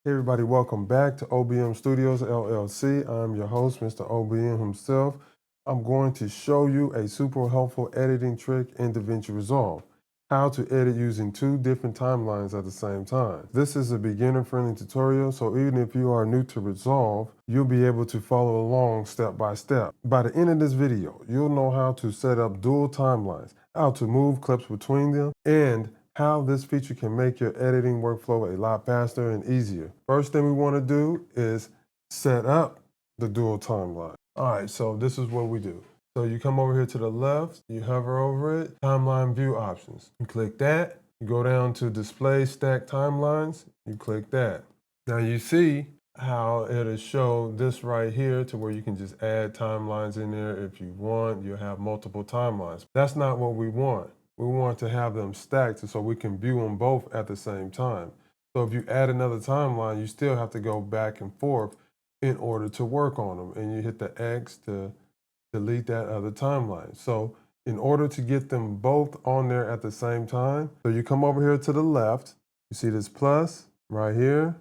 Hey everybody, welcome back to OBM Studios LLC. I'm your host, Mr. OBM himself. I'm going to show you a super helpful editing trick in DaVinci Resolve. How to edit using two different timelines at the same time. This is a beginner-friendly tutorial, so even if you are new to Resolve, you'll be able to follow along step by step. By the end of this video, you'll know how to set up dual timelines, how to move clips between them, and how this feature can make your editing workflow a lot faster and easier. First thing we want to do is set up the dual timeline. All right, so this is what we do. So you come over here to the left, you hover over it, timeline view options. You click that, you go down to display stack timelines, you click that. Now you see how it'll show this right here to where you can just add timelines in there if you want. You'll have multiple timelines. That's not what we want. We want to have them stacked so we can view them both at the same time. So if you add another timeline, you still have to go back and forth in order to work on them. And you hit the X to delete that other timeline. So in order to get them both on there at the same time, so you come over here to the left, you see this plus right here,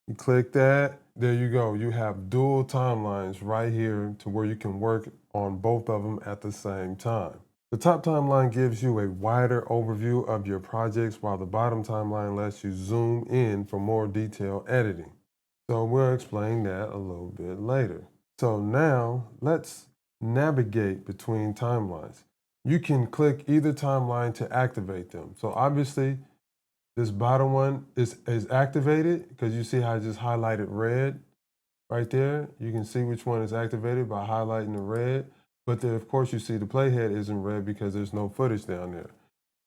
you click that, there you go. You have dual timelines right here to where you can work on both of them at the same time. The top timeline gives you a wider overview of your projects, while the bottom timeline lets you zoom in for more detailed editing. So we'll explain that a little bit later. So now let's navigate between timelines. You can click either timeline to activate them. So obviously this bottom one is activated because you see how I just highlighted red right there. You can see which one is activated by highlighting the red. But then, of course, you see the playhead isn't red because there's no footage down there.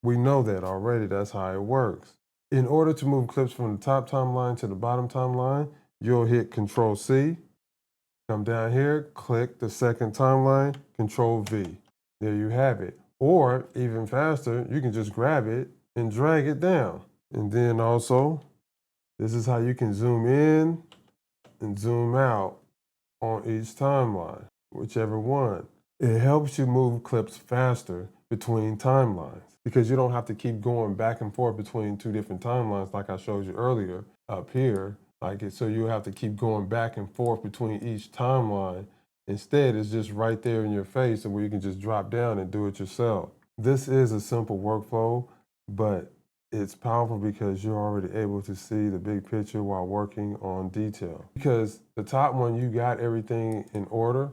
We know that already. That's how it works. In order to move clips from the top timeline to the bottom timeline, you'll hit Control C. Come down here, click the second timeline, Control V. There you have it. Or even faster, you can just grab it and drag it down. And then also, this is how you can zoom in and zoom out on each timeline, whichever one. It helps you move clips faster between timelines because you don't have to keep going back and forth between two different timelines like I showed you earlier up here. So you have to keep going back and forth between each timeline. Instead, it's just right there in your face and where you can just drop down and do it yourself. This is a simple workflow, but it's powerful because you're already able to see the big picture while working on detail. Because the top one, you got everything in order.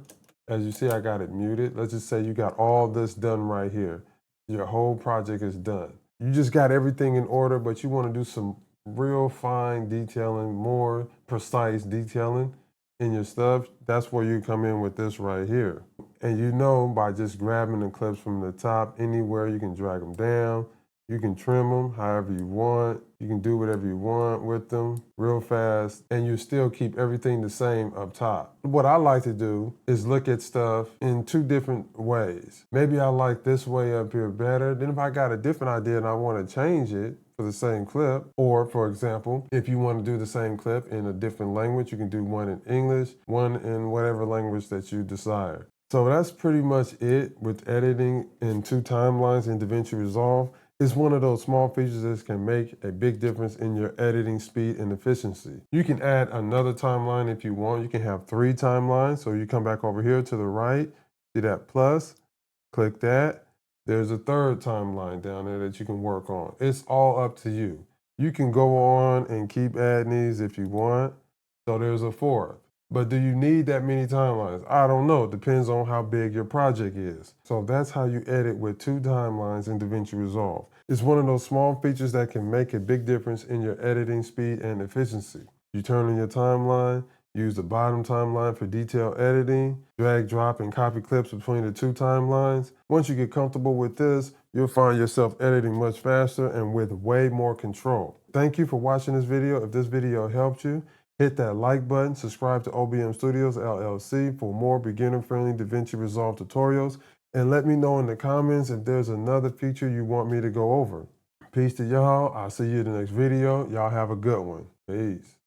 As you see, I got it muted. Let's just say you got all this done right here. Your whole project is done. You just got everything in order, but you want to do some real fine detailing, more precise detailing in your stuff. That's where you come in with this right here. And you know, by just grabbing the clips from the top, anywhere you can drag them down. You can trim them however you want. You can do whatever you want with them real fast, and you still keep everything the same up top. What I like to do is look at stuff in two different ways. Maybe I like this way up here better. Then if I got a different idea and I want to change it for the same clip, or for example, if you want to do the same clip in a different language, you can do one in English, one in whatever language that you desire. So that's pretty much it with editing in two timelines in DaVinci Resolve. It's one of those small features that can make a big difference in your editing speed and efficiency. You can add another timeline if you want. You can have three timelines. So you come back over here to the right, see that plus, click that. There's a third timeline down there that you can work on. It's all up to you. You can go on and keep adding these if you want. So there's a fourth. But do you need that many timelines? I don't know. It depends on how big your project is. So that's how you edit with two timelines in DaVinci Resolve. It's one of those small features that can make a big difference in your editing speed and efficiency. You turn on your timeline, use the bottom timeline for detailed editing, drag, drop, and copy clips between the two timelines. Once you get comfortable with this, you'll find yourself editing much faster and with way more control. Thank you for watching this video. If this video helped you, hit that like button, subscribe to OBM Studios LLC for more beginner-friendly DaVinci Resolve tutorials, and let me know in the comments if there's another feature you want me to go over. Peace to y'all. I'll see you in the next video. Y'all have a good one. Peace.